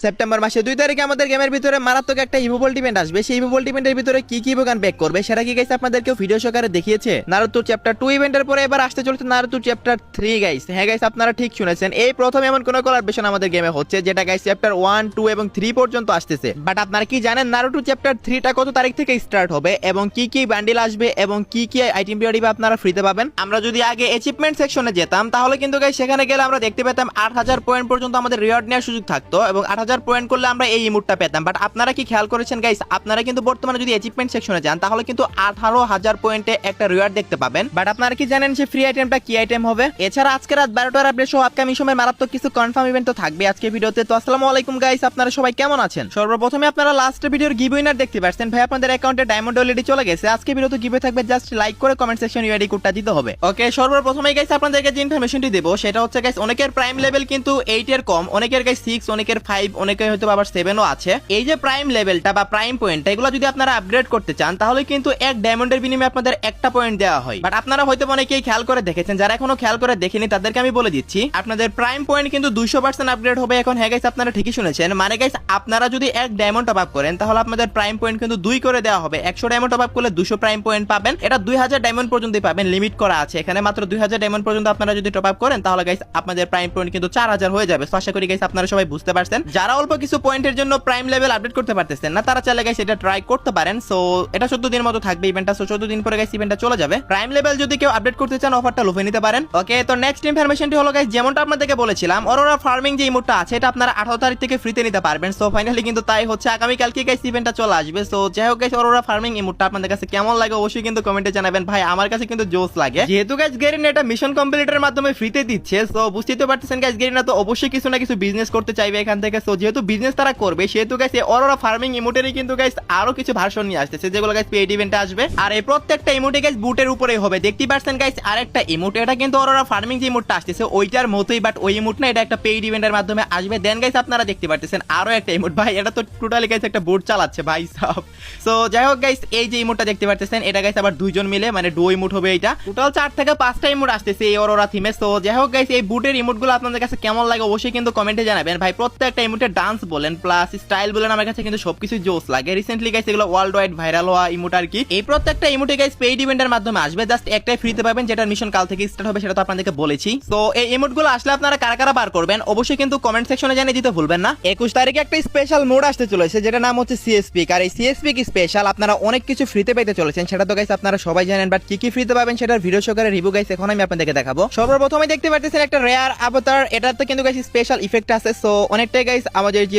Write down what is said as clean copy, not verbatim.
September মাসে 2 তারিখে আমাদের গেমের ভিতরে মারাত্মক একটা ইভোভোল্ট ইভেন্ট আসবে। সেই ইভোভোল্ট ইভেন্টের ভিতরে কি কি ইভো গান ব্যাক করবে সেটা কি গাইস আপনাদেরকে ভিডিও সহকারে দেখিয়েছে। নারুতো চ্যাপ্টার 2 ইভেন্টের পরে এবার আসতে চলেছে নারুতো চ্যাপ্টার 3 গাইস। হ্যাঁ গাইস, আপনারা ঠিক শুনেছেন, এই প্রথম এমন কোন কোলাবরেশন আমাদের গেমে হচ্ছে যেটা গাইস চ্যাপ্টার 1, 2 এবং 3 পর্যন্ত আসতেছে। বাট আপনারা কি জানেন নারুতো চ্যাপ্টার 3 টা কত তারিখ থেকে স্টার্ট হবে এবং কি কি বান্ডিল আসবে এবং কি কি আইটেম পিরিয়ড আপনারা ফ্রিতে পাবেন? আমরা যদি আগে অ্যাচিভমেন্ট সেকশনে যেতাম তাহলে কিন্তু গাইস সেখানে গেলে আমরা দেখতে পেতাম 8000 পয়েন্ট পর্যন্ত আমাদের রিওয়ার্ড নেওয়ার সুযোগ থাকতো এবং 8000 পয়েন্ট করলে আমরা এই ইমোটটা পেতাম। বাট আপনারা কি খেয়াল করেছেন গাইস, আপনারা কিন্তু বর্তমানে যদি অ্যাচিভমেন্ট সেকশনে যান তাহলে কিন্তু 18000 পয়েন্টে একটা রিওয়ার্ড দেখতে পাবেন। বাট আপনারা কি জানেন যে ফ্রি আইটেমটা কি আইটেম হবে? এছাড়া আজকে রাত 12টার আপডেট সহ আপকামিং সময় মারাত্মক কিছু কনফার্ম ইভেন্ট তো থাকবে আজকে ভিডিওতে। তো আসসালামু আলাইকুম গাইস, আপনারা সবাই কেমন আছেন? সর্বপ্রথমে আপনারা লাস্ট ভিডিওর গিভ উইনার দেখতে পাচ্ছেন। ভাই আপনাদের অ্যাকাউন্টে ডায়মন্ড অলরেডি চলে গেছে। আজকে ভিডিওতে গিভে থাকবে, জাস্ট লাইক করে কমেন্ট সেকশন ইউআইডি কোডটা দিতে হবে। ওকে, সর্বপ্রথমে গাইস আপনাদেরকে যে ইনফরমেশনটি দেব সেটা হচ্ছে গাইস অনেকের প্রাইম লেভেল কিন্তু 8 এর কম, অনেকের গাইস 6, অনেকের 5, অনেকের হয়তো আবার 7 ও আছে। এই যে প্রাইম লেভেলটা বা প্রাইম পয়েন্টটা এগুলো যদি আপনারা আপগ্রেড করতে চান তাহলে কিন্তু এক ডায়মন্ডের বিনিময়ে আপনাদের একটা পয়েন্ট দেওয়া হয়। বাট আপনারা হয়তো অনেকেই খেয়াল করে দেখেছেন, যারা এখনো খেয়াল করে দেখেনি তাদেরকে আমি বলে দিচ্ছি, আপনাদের প্রাইম পয়েন্ট কিন্তু 200% আপগ্রেড হবে এখন। হ্যাঁ গাইস, আপনারা ঠিকই শুনেছেন, মানে গাইস আপনারা যদি এক ডায়মন্ড টপ আপ করেন তাহলে আপনাদের প্রাইম পয়েন্ট কিন্তু 2 করে দেওয়া হবে। 100 ডায়মন্ড টপ আপ করলে 200 প্রাইম পয়েন্ট পাবেন। এটা 2000 ডায়মন্ড পর্যন্তই পাবেন, লিমিট করা আছে এখানে। মাত্র 2000 ডায়মন্ড পর্যন্ত আপনারা যদি টপ আপ করেন তাহলে গাইস আপনাদের প্রাইম পয়েন্ট কিন্তু 4000 হয়ে যাবে। আশা করি গাইস আপনারা সবাই বুঝতে পারছেন। যারা অল্প কিছু পয়েন্টের জন্য প্রাইম লেভেল আপডেট করতে পারতেছেন না তারা চাইলে গাইস এটা ট্রাই করতে পারেন। সো এটা 14 দিনের মতো থাকবে ইভেন্টটা। সো 14 দিন পরে গাইস ইভেন্টটা চলে যাবে। প্রাইম লেভেল যদি কেউ আপডেট করতে চান অফারটা লুফে নিতে পারেন। ওকে, তো নেক্সট ইনফরমেশনটি হলো গাইস যেমনটা আপনাদেরকে বলেছিলাম অরোরা ফার্মিং যে ইমোটটা আছে এটা আপনারা 18 তারিখ থেকে ফ্রিতে নিতে পারবেন। সো ফাইনালি কিন্তু তাই হচ্ছে, আগামী কালকে গাইস ইভেন্টটা চলে আসবে। সো যাই হোক গাইস, অরোরা ফার্মিং ইমোটটা আপনাদের কাছে কেমন লাগে অবশ্যই কিন্তু কমেন্টে জানাবেন। ভাই আমার কাছে কিন্তু জোস লাগে, যেহেতু গাইস গেরিনা এটা মিশন কমপ্লিটের মাধ্যমে ফ্রিতে দিচ্ছে। সো বুঝতেই তো পারতেছেন গাইস গেরিনা তো অবশ্যই কিছু না কিছু বিজনেস করতে চাইবে এখান থেকে। সো যেহেতু বিজনেস তারা করবে সেহেতু গাইস এই অরোরা ফার্মিং ইমোটেরই কিন্তু গাইস আরো কিছু ভার্সন নিয়ে আসতেছে যেগুলো গাইস পেইড ইভেন্টে আসবে। আর এই প্রত্যেকটা ইমোটে গাইস বুটের উপরেই হবে। দেখতেই পারছেন গাইস আরেকটা ইমোট, এটা কিন্তু অরোরা ফার্মিং যে ইমোটটা আসতেছে ওইটার মতোই, বাট ওই ইমোট না, এটা একটা পেইড ইভেন্টের মাধ্যমে আসবে। দেন গাইস আপনারা দেখতে পারতেছেন আরো একটা ইমোট। ভাই এটা তো টোটালি গাইস একটা বুট চালাচ্ছে ভাই সাহেব। সো যাই হোক গাইস, এই যে ইমোটটা দেখতে পারতেছেন এটা গাইস আবার দুইজন মিলে মানে ডুও ইমোট হবে। এটা টোটাল 4 থেকে 5টা ইমোট আসতেছে এই অরোরা থিমে। সো যাই হোক গাইস, এই বুটের ইমোটগুলো আপনাদের কাছে কেমন লাগে অবশ্যই কিন্তু কমেন্টে জানাবেন। ভাই প্রত্যেকটা ইমোটের ডান্স বলেন প্লাস স্টাইল বলেন আমার কাছে কিন্তু সবকিছু জোস লাগে। রিসেন্টলি গাইস এগুলো ওয়ার্ল্ড ওয়াইড ভাইরাল হওয়া ইমোট আর কি। এই প্রত্যেকটা ইমোটে গাইস পেইড ইভেন্টের মাধ্যমে আসবে, জাস্ট একটাই ফ্রিতে পাবেন যেটার মিশন কাল থেকে স্টার্ট হবে, সেটা তো আপনাদেরকে বলেছি। তো এই ইমোটগুলো আসলে আপনারা কারা কারা বার করবেন অবশ্যই কিন্তু কমেন্ট সেকশনে জানিয়ে দিতে ভুলবেন না। 21 তারিখে একটা স্পেশাল মোড আসতে চলেছে যেটা নাম হচ্ছে সিএসপি। আর এই সিএসপি কি স্পেশাল, আপনারা অনেক কিছু ফ্রিতে পেতে চলেছেন সেটা তো গাইস আপনারা সবাই জানেন। বাট কি কি ফ্রিতে পাবেন সেটার ভিডিও সহকারে রিভিউ গাইস এখন আমি আপনাদেরকে দেখাবো। সর্বপ্রথমে দেখতে পাচ্ছেন একটা রেয়ার অবতার, এটাতে কিন্তু গাইস স্পেশাল ইফেক্ট আছে। সো অনেকটাই গাইস আমাদের যে